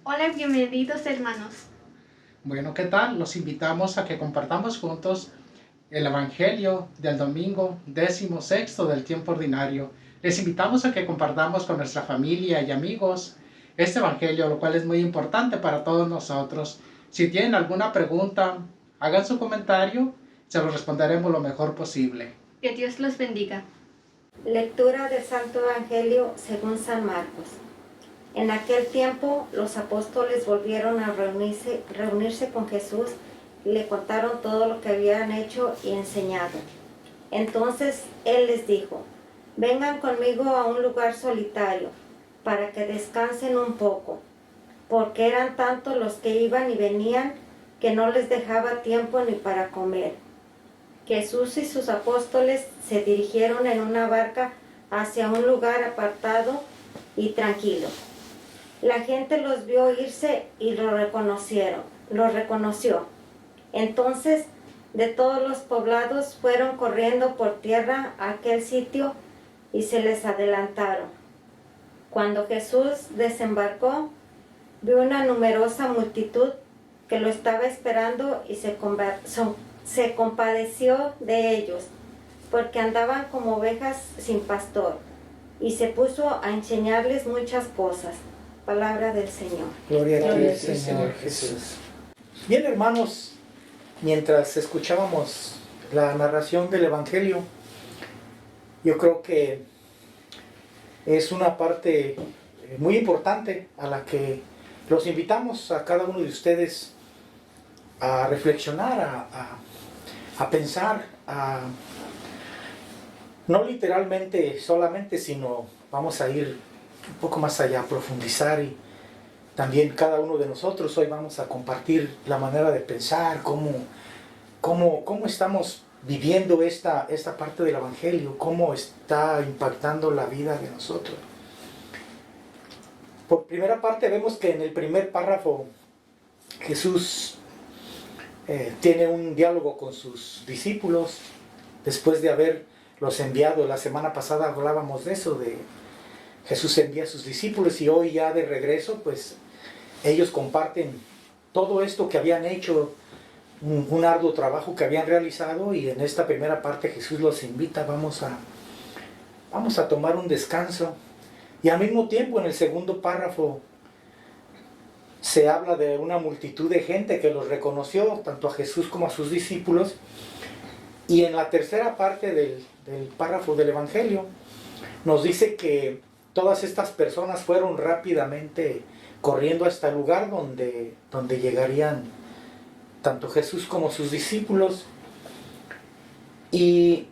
Hola, bienvenidos hermanos. Bueno, ¿qué tal? Los invitamos a que compartamos juntos el Evangelio del domingo 16º del tiempo ordinario. Les invitamos a que compartamos con nuestra familia y amigos este Evangelio, lo cual es muy importante para todos nosotros. Si tienen alguna pregunta, hagan su comentario, se lo responderemos lo mejor posible. Que Dios los bendiga. Lectura del Santo Evangelio según San Marcos. En aquel tiempo los apóstoles volvieron a reunirse con Jesús y le contaron todo lo que habían hecho y enseñado. Entonces Él les dijo: vengan conmigo a un lugar solitario para que descansen un poco, porque eran tantos los que iban y venían que no les dejaba tiempo ni para comer. Jesús y sus apóstoles se dirigieron en una barca hacia un lugar apartado y tranquilo. La gente los vio irse y lo reconoció. Entonces, de todos los poblados fueron corriendo por tierra a aquel sitio y se les adelantaron. Cuando Jesús desembarcó, vio una numerosa multitud que lo estaba esperando y se compadeció de ellos, porque andaban como ovejas sin pastor, y se puso a enseñarles muchas cosas. Palabra del Señor. Gloria a ti, Señor Jesús. Bien, hermanos, mientras escuchábamos la narración del Evangelio, yo creo que es una parte muy importante a la que los invitamos a cada uno de ustedes a reflexionar, a pensar, no literalmente solamente, sino vamos a ir un poco más allá, a profundizar, y también cada uno de nosotros hoy vamos a compartir la manera de pensar, cómo estamos viviendo esta parte del Evangelio, cómo está impactando la vida de nosotros. Por primera parte vemos que en el primer párrafo Jesús tiene un diálogo con sus discípulos después de haberlos enviado. La semana pasada hablábamos de eso, de Jesús envía a sus discípulos, y hoy ya de regreso, pues ellos comparten todo esto que habían hecho, un arduo trabajo que habían realizado, y en esta primera parte Jesús los invita, vamos a tomar un descanso. Y al mismo tiempo en el segundo párrafo se habla de una multitud de gente que los reconoció, tanto a Jesús como a sus discípulos. Y en la tercera parte del párrafo del Evangelio nos dice que todas estas personas fueron rápidamente corriendo hasta el lugar donde llegarían tanto Jesús como sus discípulos. Y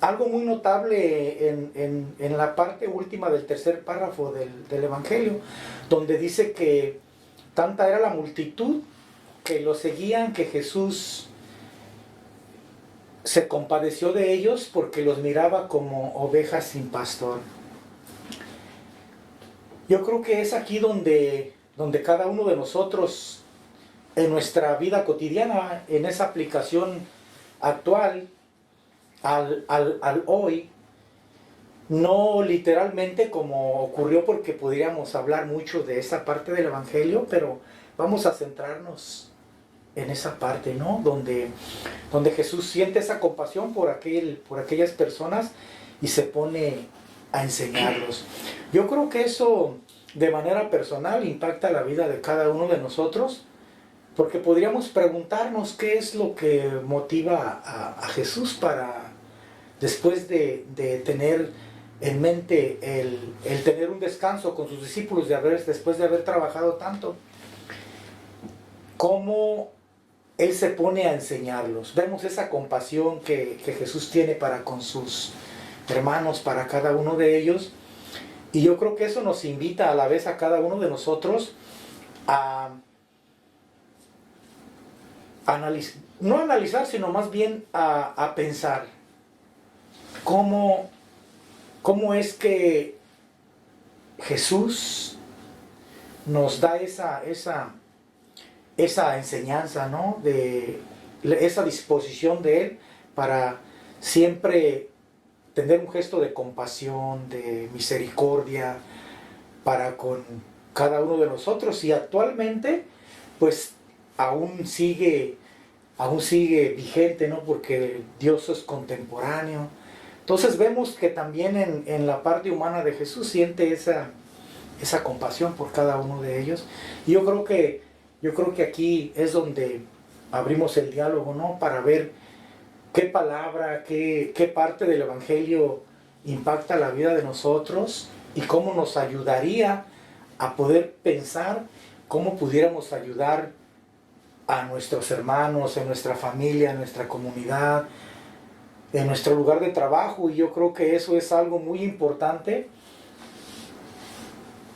algo muy notable en la parte última del tercer párrafo del Evangelio, donde dice que tanta era la multitud que lo seguían, que Jesús se compadeció de ellos porque los miraba como ovejas sin pastor. Yo creo que es aquí donde cada uno de nosotros, en nuestra vida cotidiana, en esa aplicación actual, al hoy, no literalmente como ocurrió, porque podríamos hablar mucho de esa parte del Evangelio, pero vamos a centrarnos en esa parte, ¿no? Donde Jesús siente esa compasión por aquellas personas y se pone a enseñarlos. Yo creo que eso de manera personal impacta la vida de cada uno de nosotros, porque podríamos preguntarnos qué es lo que motiva a Jesús para, después de tener en mente el tener un descanso con sus discípulos, después de haber trabajado tanto, cómo Él se pone a enseñarlos. Vemos esa compasión que Jesús tiene para con sus hermanos, para cada uno de ellos. Y yo creo que eso nos invita a la vez a cada uno de nosotros a no analizar, sino más bien a pensar cómo es que Jesús nos da esa enseñanza, ¿no? De esa disposición de Él para siempre tener un gesto de compasión, de misericordia para con cada uno de nosotros, y actualmente pues aún sigue vigente, ¿no? Porque Dios es contemporáneo. Entonces vemos que también en la parte humana de Jesús siente esa compasión por cada uno de ellos. Y yo creo que aquí es donde abrimos el diálogo, ¿no? Para ver qué palabra, qué parte del Evangelio impacta la vida de nosotros y cómo nos ayudaría a poder pensar cómo pudiéramos ayudar a nuestros hermanos, en nuestra familia, en nuestra comunidad, en nuestro lugar de trabajo. Y yo creo que eso es algo muy importante,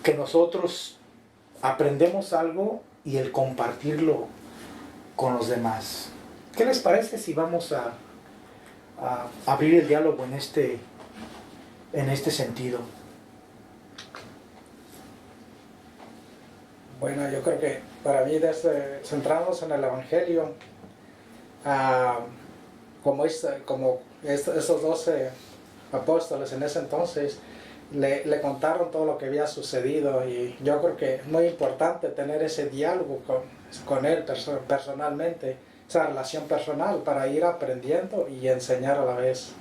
que nosotros aprendemos algo y el compartirlo con los demás. ¿Qué les parece si vamos a abrir el diálogo en este sentido? Bueno, yo creo que para mí, centrarnos en el Evangelio, como esos 12 apóstoles en ese entonces le contaron todo lo que había sucedido, y yo creo que es muy importante tener ese diálogo con él personalmente, esa relación personal, para ir aprendiendo y enseñar a la vez.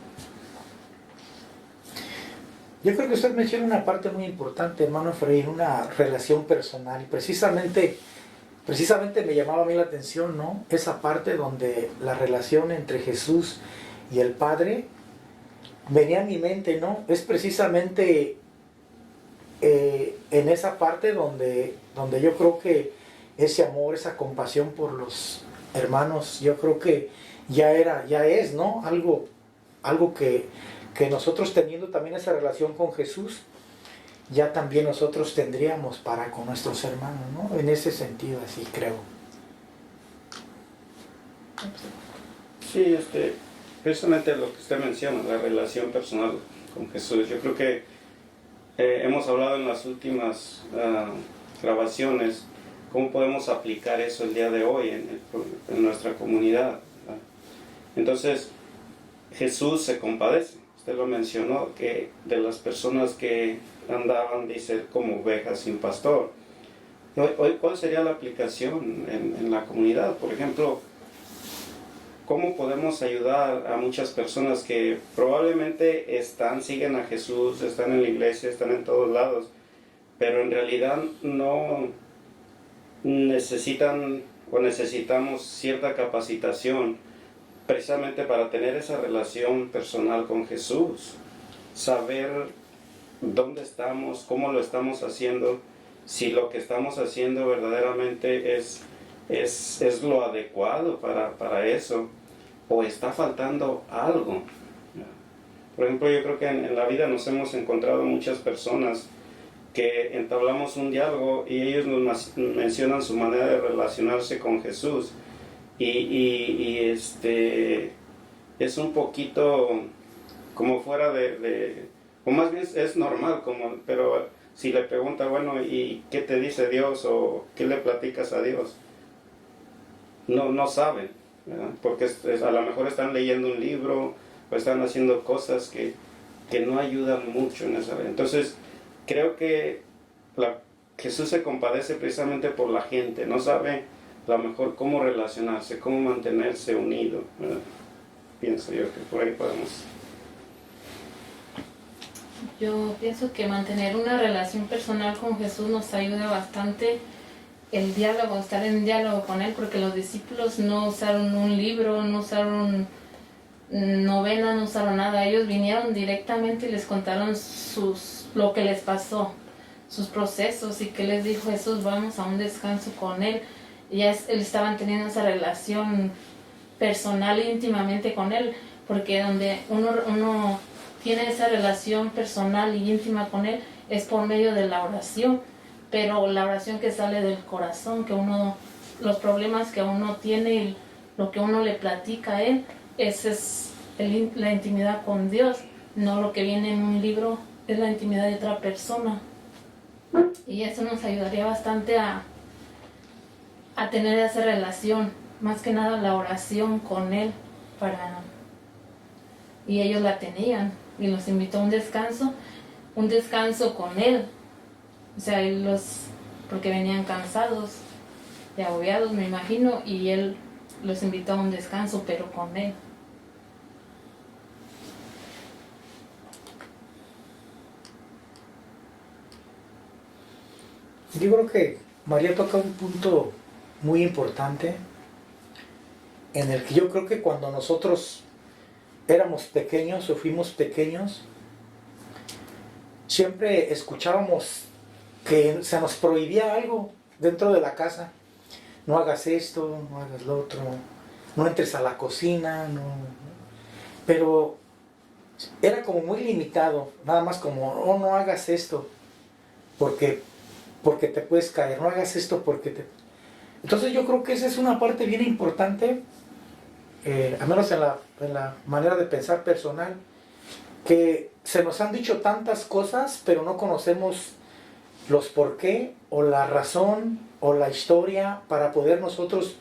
Yo creo que usted menciona una parte muy importante, hermano Efraín, una relación personal, y precisamente me llamaba a mí la atención, ¿no? Esa parte donde la relación entre Jesús y el Padre venía a mi mente, ¿no? Es precisamente en esa parte donde yo creo que ese amor, esa compasión por los hermanos, yo creo que ya es, ¿no? Algo que nosotros, teniendo también esa relación con Jesús, ya también nosotros tendríamos para con nuestros hermanos, ¿no? En ese sentido, así creo. Sí, precisamente lo que usted menciona, la relación personal con Jesús. Yo creo que hemos hablado en las últimas grabaciones cómo podemos aplicar eso el día de hoy en nuestra comunidad, ¿verdad? Entonces, Jesús se compadece. Usted lo mencionó, que de las personas que andaban, dice, como ovejas sin pastor. Hoy, ¿cuál sería la aplicación en la comunidad? Por ejemplo, ¿cómo podemos ayudar a muchas personas que probablemente siguen a Jesús, están en la iglesia, están en todos lados, pero en realidad no necesitan o necesitamos cierta capacitación precisamente para tener esa relación personal con Jesús? Saber dónde estamos, cómo lo estamos haciendo, si lo que estamos haciendo verdaderamente es lo adecuado para eso, o está faltando algo. Por ejemplo, yo creo que en la vida nos hemos encontrado muchas personas que entablamos un diálogo y ellos nos mencionan su manera de relacionarse con Jesús, y es un poquito como fuera o más bien es normal, pero si le pregunta, bueno, ¿y qué te dice Dios? O ¿qué le platicas a Dios? No saben, ¿verdad? Porque a lo mejor están leyendo un libro o están haciendo cosas que no ayudan mucho en esa vida. Entonces, creo que Jesús se compadece precisamente por la gente, no sabe a lo mejor cómo relacionarse, cómo mantenerse unido, ¿verdad? Pienso yo que por ahí podemos. Yo pienso que mantener una relación personal con Jesús nos ayuda bastante, el diálogo, estar en diálogo con Él, porque los discípulos no usaron un libro, no usaron novena, no usaron nada. Ellos vinieron directamente y les contaron lo que les pasó, sus procesos, y que les dijo Jesús, vamos a un descanso con Él. Ya estaban teniendo esa relación personal íntimamente con Él, porque donde uno tiene esa relación personal y íntima con Él es por medio de la oración, pero la oración que sale del corazón, los problemas que uno tiene y lo que uno le platica a Él, esa es la intimidad con Dios, no lo que viene en un libro, es la intimidad de otra persona. Y eso nos ayudaría bastante a tener esa relación, más que nada la oración con Él, y ellos la tenían, y los invitó a un descanso con Él. O sea, Él porque venían cansados y agobiados, me imagino, y Él los invitó a un descanso, pero con Él. Yo creo que María toca un punto muy importante en el que yo creo que cuando nosotros éramos pequeños o fuimos pequeños, siempre escuchábamos que se nos prohibía algo dentro de la casa. No hagas esto, no hagas lo otro, no entres a la cocina, no. Pero era como muy limitado, nada más como, oh, no hagas esto, porque te puedes caer, no hagas esto porque te... Entonces yo creo que esa es una parte bien importante, al menos en la manera de pensar personal, que se nos han dicho tantas cosas, pero no conocemos los por qué, o la razón, o la historia, para poder nosotros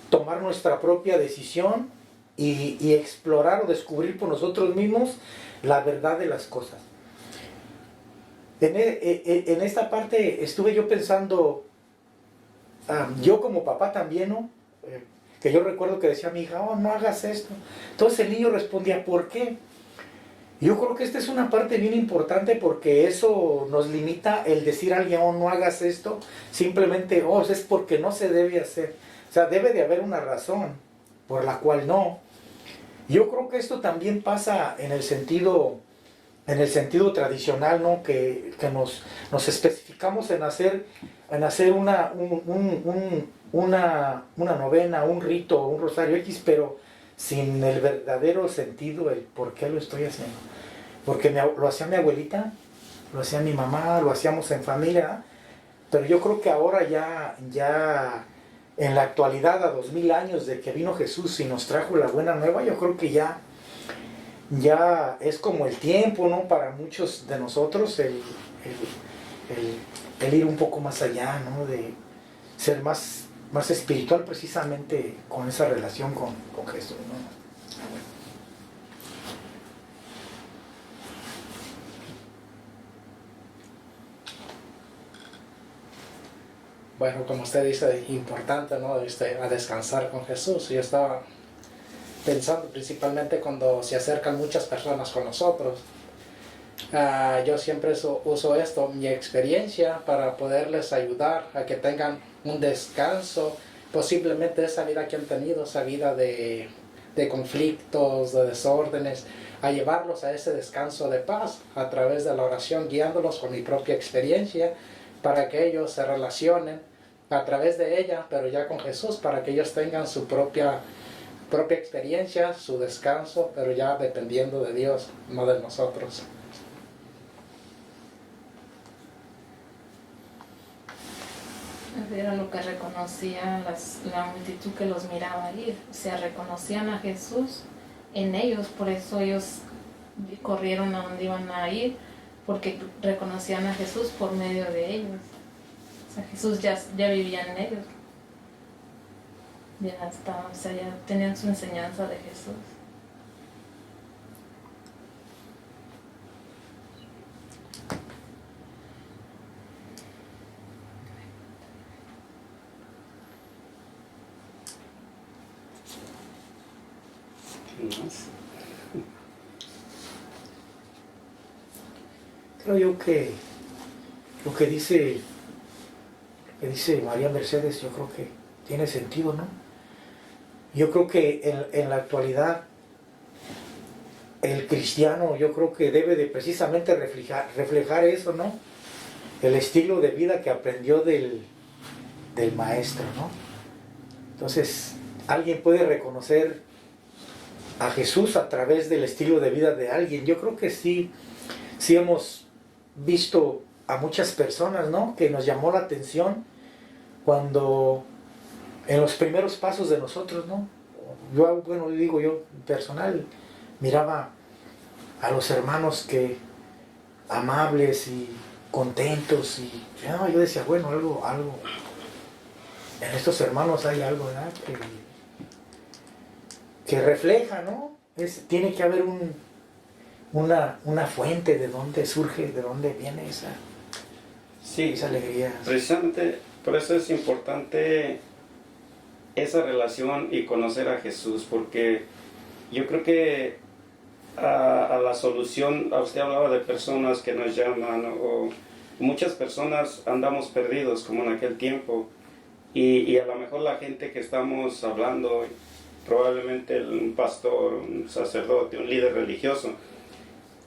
tomar nuestra propia decisión y explorar o descubrir por nosotros mismos la verdad de las cosas. En esta parte estuve yo pensando, yo como papá también, ¿no? Que yo recuerdo que decía a mi hija, oh, no hagas esto. Entonces el niño respondía, ¿por qué? Yo creo que esta es una parte bien importante porque eso nos limita el decir a alguien, oh, no hagas esto, simplemente, oh, es porque no se debe hacer. O sea, debe de haber una razón por la cual no. Yo creo que esto también pasa en el sentido tradicional, ¿no? Que nos especificamos en hacer una novena, un rito, un rosario X, pero sin el verdadero sentido, el por qué lo estoy haciendo. Porque lo hacía mi abuelita, lo hacía mi mamá, lo hacíamos en familia, pero yo creo que ahora ya en la actualidad, a 2000 años de que vino Jesús y nos trajo la buena nueva, yo creo que ya es como el tiempo, ¿no? Para muchos de nosotros el ir un poco más allá, ¿no? De ser más espiritual precisamente con esa relación con Jesús, ¿no? Bueno, como usted dice, importante, ¿no? A descansar con Jesús. Yo estaba pensando principalmente cuando se acercan muchas personas con nosotros. Yo siempre uso esto, mi experiencia, para poderles ayudar a que tengan un descanso, posiblemente esa vida que han tenido, esa vida de conflictos, de desórdenes, a llevarlos a ese descanso de paz a través de la oración, guiándolos con mi propia experiencia, para que ellos se relacionen a través de ella, pero ya con Jesús, para que ellos tengan su propia experiencia, su descanso, pero ya dependiendo de Dios, no de nosotros. Era lo que reconocía la multitud que los miraba ir. O sea, reconocían a Jesús en ellos, por eso ellos corrieron a donde iban a ir, porque reconocían a Jesús por medio de ellos. O sea, Jesús ya vivía en ellos. Ya estaba, o sea, ya tenían su enseñanza de Jesús. Creo yo que lo que dice María Mercedes, yo creo que tiene sentido, ¿no? Yo creo que en la actualidad el cristiano, yo creo que debe de precisamente reflejar eso, ¿no? El estilo de vida que aprendió del maestro, ¿no? Entonces, alguien puede reconocer a Jesús a través del estilo de vida de alguien. Yo creo que sí hemos visto a muchas personas, ¿no? Que nos llamó la atención cuando en los primeros pasos de nosotros, ¿no? Yo personal, miraba a los hermanos que amables y contentos y yo decía, bueno, algo en estos hermanos hay algo, ¿verdad? Que refleja, ¿no? Tiene que haber una fuente de dónde surge, de dónde viene esa. Sí, esa alegría. precisamente por eso es importante esa relación y conocer a Jesús, porque yo creo que a la solución, usted hablaba de personas que nos llaman, o muchas personas andamos perdidos como en aquel tiempo, y a lo mejor la gente que estamos hablando, probablemente un pastor, un sacerdote, un líder religioso,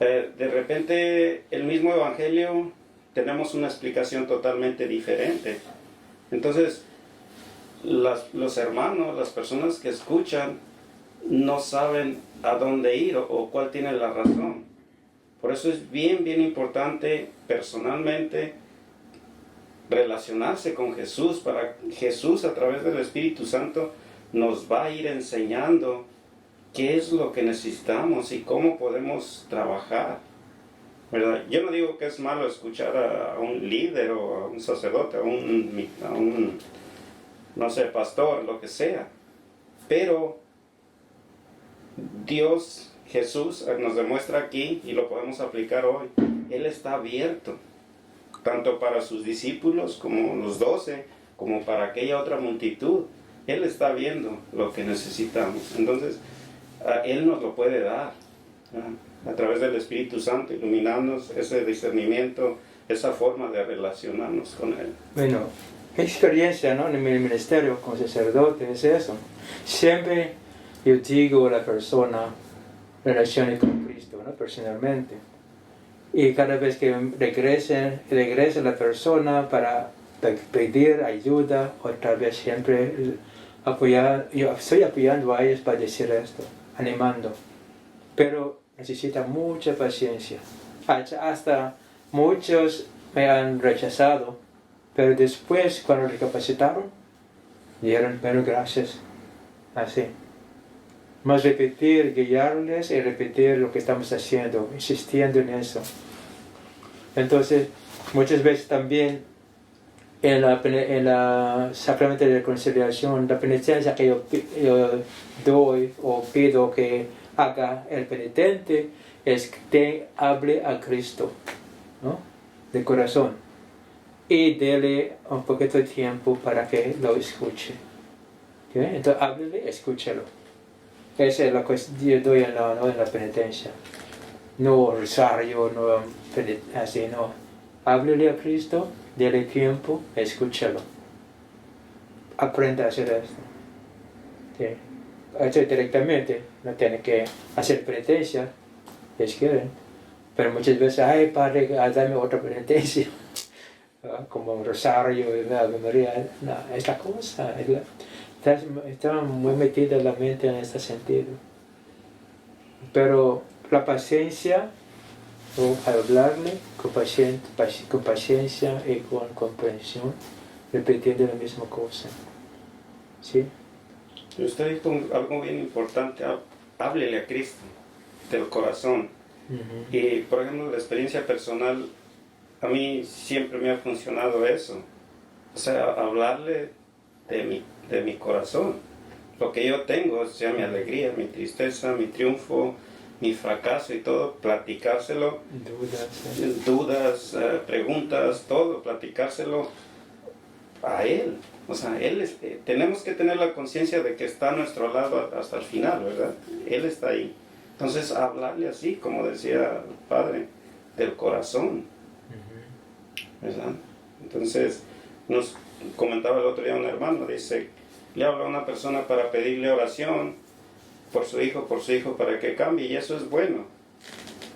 de repente el mismo evangelio tenemos una explicación totalmente diferente. Entonces los hermanos, las personas que escuchan, no saben a dónde ir o cuál tiene la razón. Por eso es bien importante personalmente relacionarse con Jesús, para Jesús a través del Espíritu Santo nos va a ir enseñando qué es lo que necesitamos y cómo podemos trabajar, ¿verdad? Yo no digo que es malo escuchar a un líder o a un sacerdote, a un no sé, pastor, lo que sea, pero Dios, Jesús, nos demuestra aquí, y lo podemos aplicar hoy, Él está abierto, tanto para sus discípulos como los 12, como para aquella otra multitud. Él está viendo lo que necesitamos. Entonces, Él nos lo puede dar, a través del Espíritu Santo, iluminarnos ese discernimiento, esa forma de relacionarnos con Él. Bueno, experiencia, ¿no? En mi ministerio como sacerdote es eso. Siempre yo digo a la persona, relacione con Cristo, ¿no? Personalmente. Y cada vez que regresa la persona para pedir ayuda, otra vez siempre yo estoy apoyando a ellos para decir esto, animando. Pero necesita mucha paciencia. Hasta muchos me han rechazado, pero después cuando recapacitaron, dijeron, bueno, gracias. Así. Más repetir, guiarles y repetir lo que estamos haciendo, insistiendo en eso. Entonces, muchas veces también en la sacramento de reconciliación, la penitencia que yo doy o pido que haga el penitente es que hable a Cristo, ¿no? De corazón, y dele un poquito de tiempo para que lo escuche. ¿Okay? Entonces, háblele, escúchelo. Esa es la que yo doy en la penitencia. No rosario, no así, no. Háblele a Cristo, dele tiempo, escúchalo. Aprenda a hacer esto. ¿Sí? Esto directamente, no tiene que hacer penitencia, si quieren. Pero muchas veces, ay padre, dame otra penitencia. Como un rosario, Ave María, no, esta cosa. Está muy metida la mente en este sentido. Pero la paciencia, hablarle con paciencia y con comprensión, repitiendo la misma cosa. ¿Sí? Usted dijo algo bien importante, háblele a Cristo del corazón. Y por ejemplo, la experiencia personal, a mí siempre me ha funcionado eso. O sea, hablarle de mi corazón, lo que yo tengo, o sea, mi alegría, mi tristeza, mi triunfo, mi fracaso y todo, platicárselo, dudas, preguntas, todo, platicárselo a Él. O sea, tenemos que tener la conciencia de que está a nuestro lado hasta el final, ¿verdad? Él está ahí. Entonces, hablarle así, como decía el Padre, del corazón, ¿verdad? Entonces, nos comentaba el otro día un hermano, dice, le habla a una persona para pedirle oración por su hijo, para que cambie, y eso es bueno.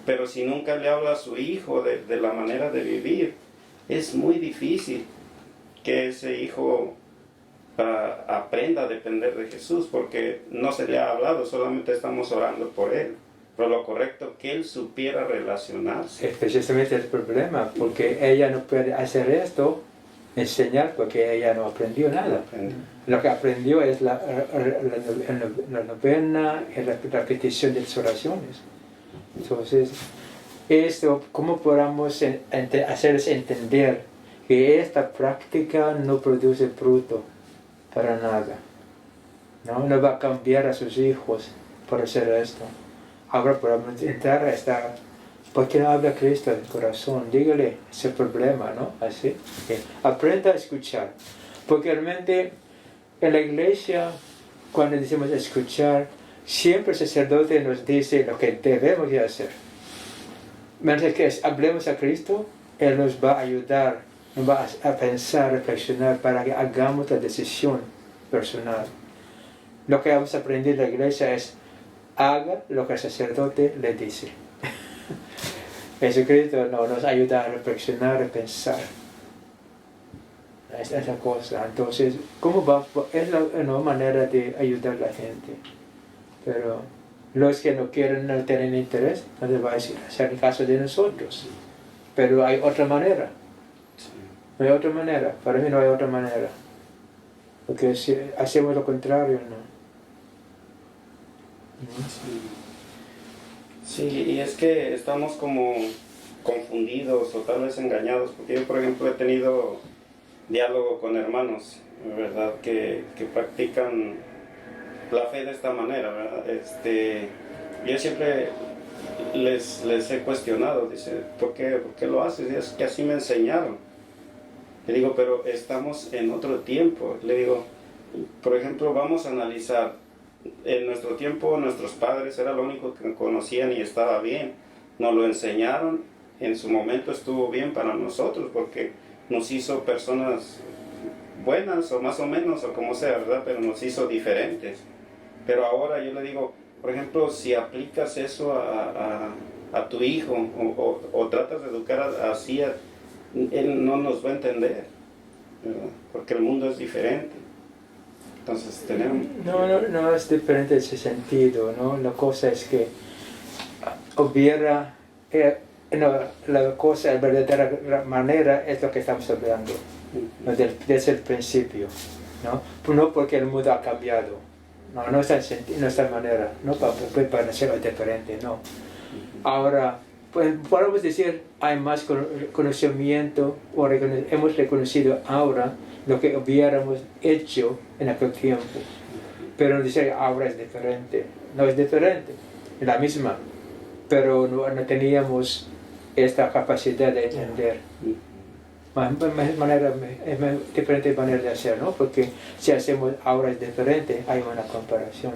Pero si nunca le habla a su hijo de la manera de vivir, es muy difícil que ese hijo aprenda a depender de Jesús, porque no se le ha hablado, solamente estamos orando por él. Pero lo correcto, que él supiera relacionarse. Es precisamente el problema, porque ella no puede hacer esto, enseñar, porque ella no aprendió nada. Lo que aprendió es la novena y la repetición de las oraciones. Entonces, ¿cómo podamos hacerles entender que esta práctica no produce fruto para nada? No va a cambiar a sus hijos por hacer esto. Ahora podemos entrar a esta ¿Por qué no habla Cristo del corazón? Dígale ese problema, ¿no? Así. Aprenda a escuchar. Porque realmente en la iglesia, cuando decimos escuchar, siempre el sacerdote nos dice lo que debemos de hacer. Mientras que hablemos a Cristo, Él nos va a ayudar, nos va a pensar, reflexionar para que hagamos la decisión personal. Lo que vamos a aprender en la iglesia es haga lo que el sacerdote le dice. Jesucristo nos ayuda a reflexionar, a pensar. Es esa cosa. Entonces, ¿cómo va? Es una manera de ayudar a la gente. Pero los que no quieren, no tienen interés, no les va a decir, hacer el caso de nosotros. Pero hay otra manera. No hay otra manera. Para mí no hay otra manera. Porque si hacemos lo contrario, no. Sí, y es que estamos como confundidos o tal vez engañados, porque yo por ejemplo he tenido diálogo con hermanos, ¿verdad? Que practican la fe de esta manera, ¿verdad? Yo siempre les he cuestionado, dice, ¿por qué lo haces? Y es que así me enseñaron. Le digo, pero estamos en otro tiempo. Le digo, por ejemplo, vamos a analizar. En nuestro tiempo, nuestros padres era lo único que conocían y estaba bien. Nos lo enseñaron, en su momento estuvo bien para nosotros porque nos hizo personas buenas o más o menos o como sea, ¿verdad? Pero nos hizo diferentes. Pero ahora yo le digo, por ejemplo, si aplicas eso a tu hijo o tratas de educar así, él no nos va a entender, ¿verdad? Porque el mundo es diferente. Entonces tenemos... No es diferente en ese sentido, ¿no? La cosa es que hubiera... la cosa, la verdadera manera es lo que estamos hablando, ¿no? Desde el principio, ¿no? No porque el mundo ha cambiado, no está en manera, no para ser diferente, no. Ahora, pues, podemos decir, hay más conocimiento, o hemos reconocido ahora lo que hubiéramos hecho en aquel tiempo. Pero decir ahora es diferente. No es diferente, es la misma. Pero no teníamos esta capacidad de entender. Es diferente manera de hacer, ¿no? Porque si hacemos ahora es diferente, hay una comparación.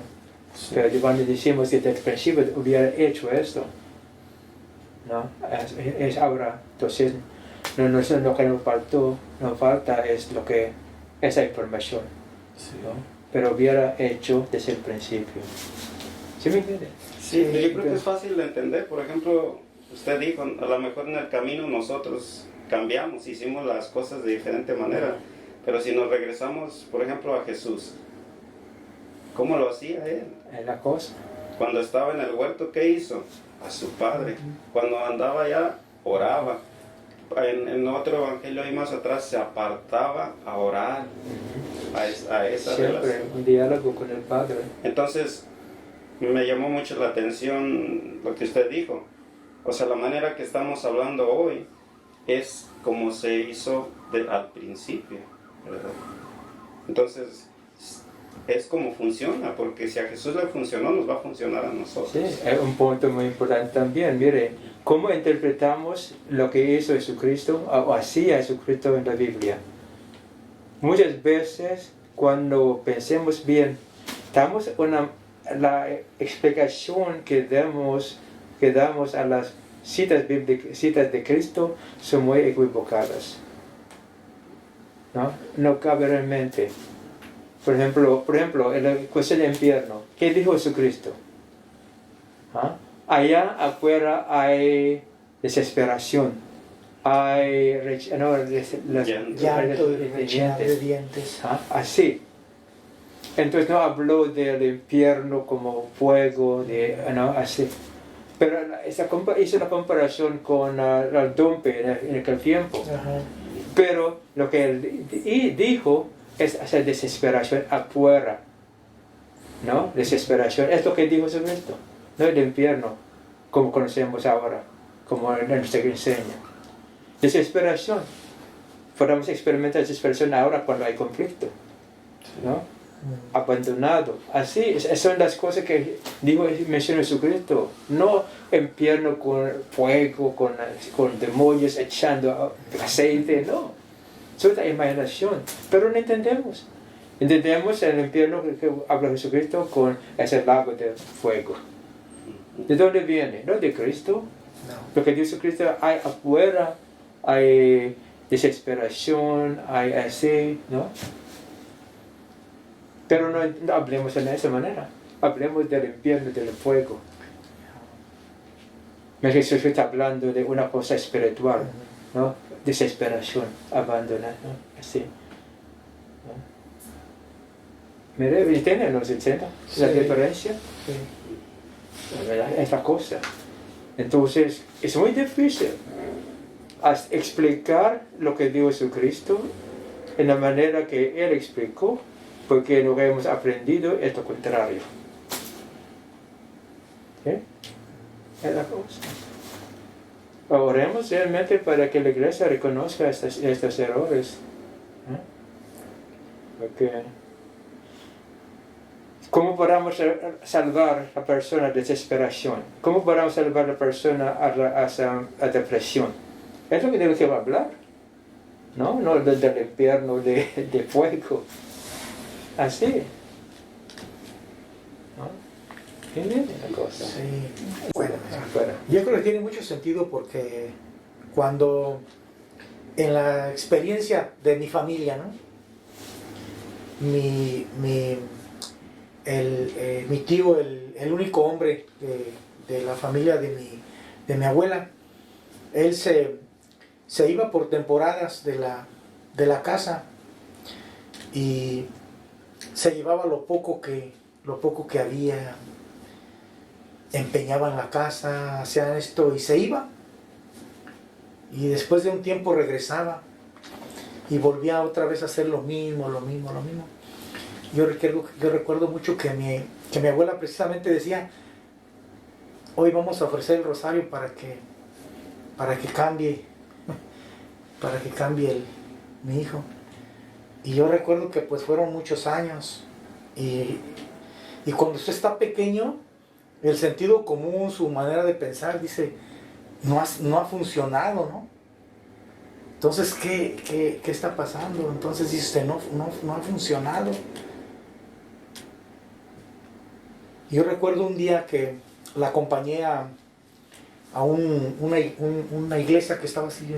Sí. Pero cuando decimos que desde el principio hubiera hecho esto, ¿no? Es ahora, entonces no es lo que nos falta es lo que esa información, sí, ¿no? Pero hubiera hecho desde el principio. ¿Sí me entiende? Sí, yo creo que es fácil de entender. Por ejemplo, usted dijo, a lo mejor en el camino nosotros cambiamos, hicimos las cosas de diferente manera, pero si nos regresamos, por ejemplo, a Jesús, ¿cómo lo hacía él? Es la cosa. Cuando estaba en el huerto, ¿qué hizo? A su Padre. Cuando andaba allá, oraba. En otro evangelio ahí más atrás se apartaba a orar, a esa siempre relación. Un diálogo con el Padre. Entonces me llamó mucho la atención lo que usted dijo. O sea, la manera que estamos hablando hoy es como se hizo al principio, ¿verdad? Entonces es como funciona, porque si a Jesús le funcionó, nos va a funcionar a nosotros. Sí, es un punto muy importante también. Mire, ¿cómo interpretamos lo que hizo Jesucristo o hacía Jesucristo en la Biblia? Muchas veces, cuando pensemos bien, la explicación que damos a las citas de Cristo son muy equivocadas. No cabe realmente. Por ejemplo, en la cuestión del infierno, ¿qué dijo Jesucristo? Allá afuera hay desesperación, hay llanto de dientes. Así. Entonces no habló del infierno como fuego, así. Pero hizo una comparación con el dumpe en aquel tiempo. Ajá. Pero lo que él dijo es hacer desesperación afuera, ¿no? Desesperación, es lo que dijo Jesucristo, no el infierno, como conocemos ahora, como nuestra enseña. Desesperación, podemos experimentar desesperación ahora cuando hay conflicto, ¿no? abandonado. Así, esas son las cosas que menciona Jesucristo. No infierno con fuego, con demonios echando aceite, no. Es una imaginación, pero no entendemos. Entendemos el infierno que habla Jesucristo con ese lago de fuego. ¿De dónde viene? No de Cristo. No. Porque de Jesucristo hay afuera, hay desesperación, hay así, ¿no? Pero no hablemos de esa manera. Hablemos del infierno, del fuego. Jesús está hablando de una cosa espiritual, ¿no? Desesperación, abandonar, ¿no? Así. ¿no? Mire, ¿entienden los 80? La Sí. diferencia. Sí. ¿Verdad? Esta cosa. Entonces, es muy difícil explicar lo que dio Jesucristo en la manera que Él explicó, porque lo que hemos aprendido es lo contrario. ¿Sí? Es la cosa. Oremos realmente para que la iglesia reconozca estos errores. Porque, ¿cómo podemos salvar a la persona de desesperación? ¿Cómo podemos salvar a la persona a depresión? Es lo que tenemos que hablar. No del infierno de fuego. Así. ¿No? ¿Entienden la cosa? Sí. Bueno, Fuera. yo creo que tiene mucho sentido porque cuando en la experiencia de mi familia, ¿no? Mi tío, el único hombre de la familia de mi abuela, él se iba por temporadas de la casa y se llevaba lo poco que había, empeñaban la casa, hacían esto y se iba. Y después de un tiempo regresaba y volvía otra vez a hacer lo mismo. Yo recuerdo mucho que mi abuela precisamente decía, hoy vamos a ofrecer el rosario para que cambie mi hijo. Y yo recuerdo que pues fueron muchos años y cuando usted está pequeño, el sentido común, su manera de pensar, dice, no ha funcionado, ¿no? Entonces, ¿qué está pasando? Entonces dice usted, no ha funcionado. Yo recuerdo un día que la acompañé a una iglesia que estaba así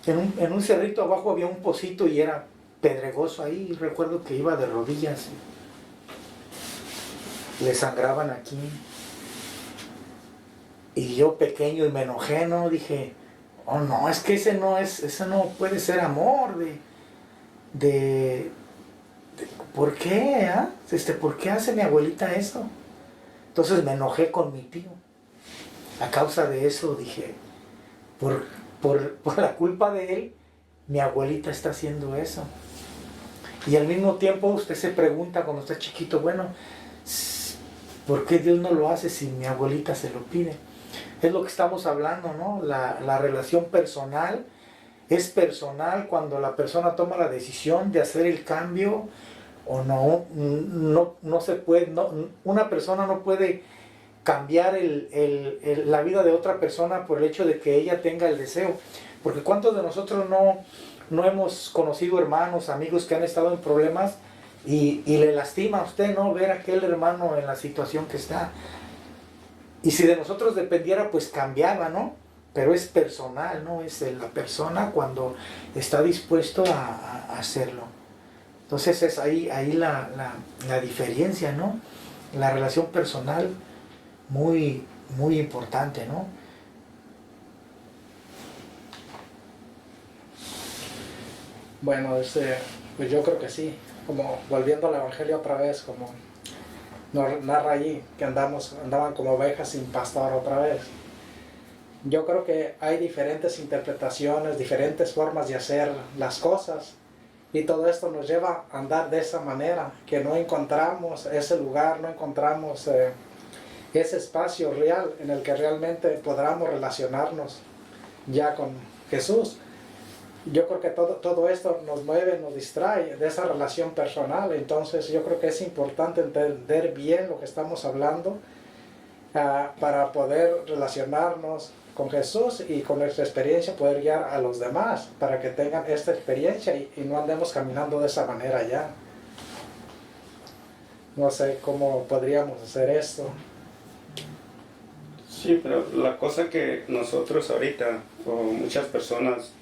en un cerrito abajo, había un pocito y era pedregoso ahí. Y recuerdo que iba de rodillas. Le sangraban aquí. Y yo pequeño y me enojé, ¿no? Dije, oh no, es que ese no puede ser amor ¿por qué? ¿Por qué hace mi abuelita eso? Entonces me enojé con mi tío. A causa de eso dije, por la culpa de él, mi abuelita está haciendo eso. Y al mismo tiempo usted se pregunta cuando está chiquito, bueno, ¿por qué Dios no lo hace si mi abuelita se lo pide? Es lo que estamos hablando, ¿no? La relación personal es personal cuando la persona toma la decisión de hacer el cambio o no se puede, una persona no puede cambiar la vida de otra persona por el hecho de que ella tenga el deseo. Porque ¿cuántos de nosotros no hemos conocido hermanos, amigos que han estado en problemas y le lastima a usted, ¿no? Ver a aquel hermano en la situación que está. Y si de nosotros dependiera, pues cambiaba, ¿no? Pero es personal, ¿no? Es la persona cuando está dispuesto a hacerlo. Entonces es ahí la diferencia, ¿no? La relación personal muy, muy importante, ¿no? Bueno, pues yo creo que sí. Como volviendo al Evangelio otra vez, como nos narra allí, que andaban como ovejas sin pastor otra vez. Yo creo que hay diferentes interpretaciones, diferentes formas de hacer las cosas. Y todo esto nos lleva a andar de esa manera, que no encontramos ese lugar, no encontramos ese espacio real en el que realmente podamos relacionarnos ya con Jesús. yo creo que todo esto nos mueve, nos distrae de esa relación personal. Entonces yo creo que es importante entender bien lo que estamos hablando para poder relacionarnos con Jesús y con nuestra experiencia poder guiar a los demás para que tengan esta experiencia y no andemos caminando de esa manera ya. No sé cómo podríamos hacer esto. Sí, pero la cosa que nosotros ahorita, o muchas personas,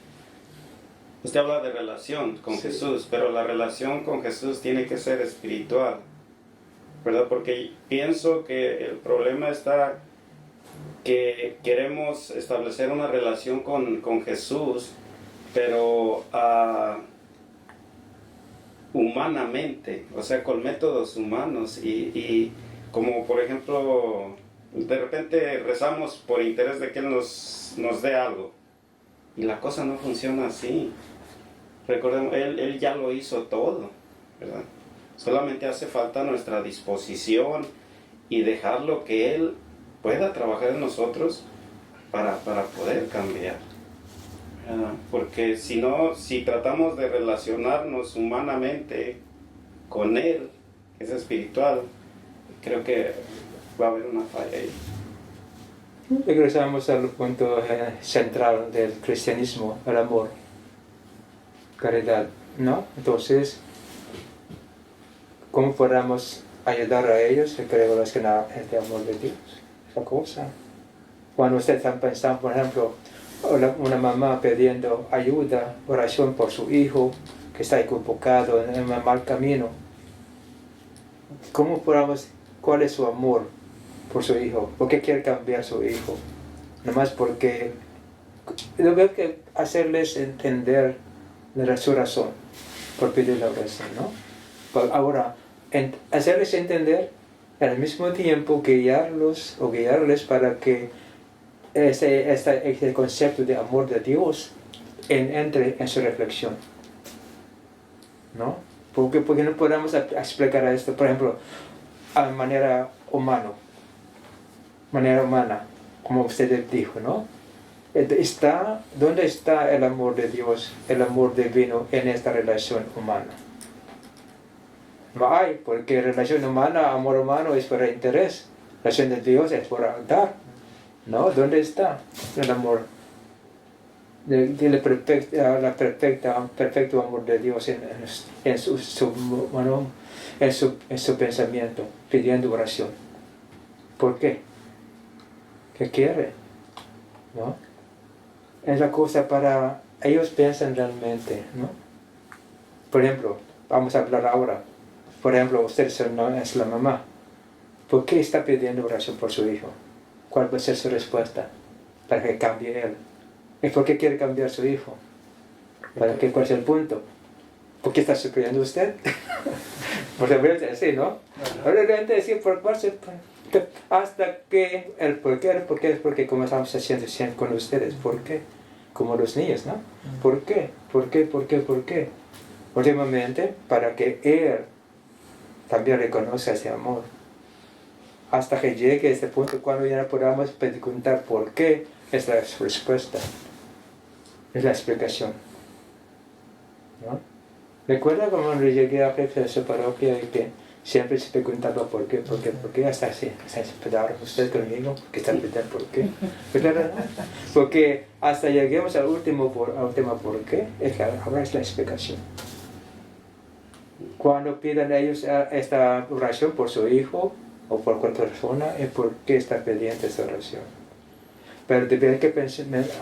usted habla de relación con Sí. Jesús, pero la relación con Jesús tiene que ser espiritual, ¿verdad? Porque pienso que el problema está que queremos establecer una relación con Jesús, pero humanamente, o sea, con métodos humanos y como por ejemplo, de repente rezamos por interés de que Él nos dé algo y la cosa no funciona así. Recordemos, Él ya lo hizo todo, ¿verdad? Solamente hace falta nuestra disposición y dejarlo que Él pueda trabajar en nosotros para poder cambiar. Porque si no, si tratamos de relacionarnos humanamente con Él, que es espiritual, creo que va a haber una falla ahí. Regresamos al punto central del cristianismo, el amor, caridad, ¿no? Entonces, ¿cómo podemos ayudar a ellos a relacionar este amor de Dios? Esa cosa. Cuando ustedes están pensando, por ejemplo, una mamá pidiendo ayuda, oración por su hijo que está equivocado en un mal camino, ¿cómo podemos, cuál es su amor por su hijo? ¿Por qué quiere cambiar su hijo? Nomás porque debe que hacerles entender su razón por pedir la oración, ¿no? Ahora, hacerles entender al mismo tiempo guiarlos o guiarles para que este concepto de amor de Dios entre en su reflexión, ¿no? Porque no podemos explicar esto, por ejemplo, a manera humana, como usted dijo, ¿no? ¿Dónde está el amor de Dios, el amor divino en esta relación humana? No hay, porque relación humana, amor humano es por interés, relación de Dios es por dar, ¿no? ¿Dónde está el amor? Perfecto amor de Dios en su pensamiento, pidiendo oración. ¿Por qué? ¿Qué quiere? ¿No? Es la cosa para ellos piensan realmente, ¿no? Por ejemplo, vamos a hablar ahora. Por ejemplo, usted es la mamá. ¿Por qué está pidiendo oración por su hijo? ¿Cuál va a ser su respuesta? Para que cambie él. ¿Y por qué quiere cambiar su hijo? ¿Cuál es el punto? ¿Por qué está sufriendo usted? Porque realmente así, ¿no? Realmente decir hasta que el por qué es porque como estamos haciendo siempre con ustedes. ¿Por qué? Como los niños, ¿no? ¿Por qué? ¿Por qué? Últimamente, para que él también reconozca ese amor. Hasta que llegue a este punto cuando ya podamos preguntar por qué, es la respuesta. Es la explicación, ¿no? Recuerda cuando llegué a su parroquia y que siempre se preguntaba por qué, hasta así, se esperaron usted conmigo, que están preguntando por qué. Porque hasta lleguemos al último por qué, es que ahora es la explicación. Cuando pidan ellos esta oración por su hijo o por cualquier persona, es porque está pidiendo esta oración. Pero deben que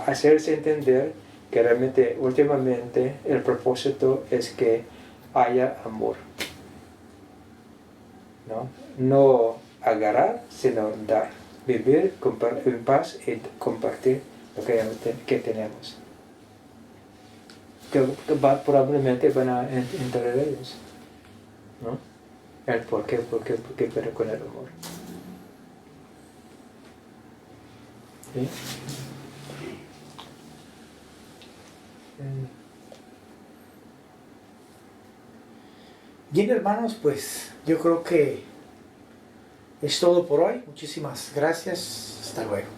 hacerse entender que realmente, últimamente, el propósito es que haya amor. No agarrar, sino dar. Vivir en paz y compartir lo que tenemos. Que probablemente van a entender ellos, ¿no? El por qué, pero con el amor. ¿Sí? Bien, hermanos, pues yo creo que es todo por hoy. Muchísimas gracias. Hasta luego.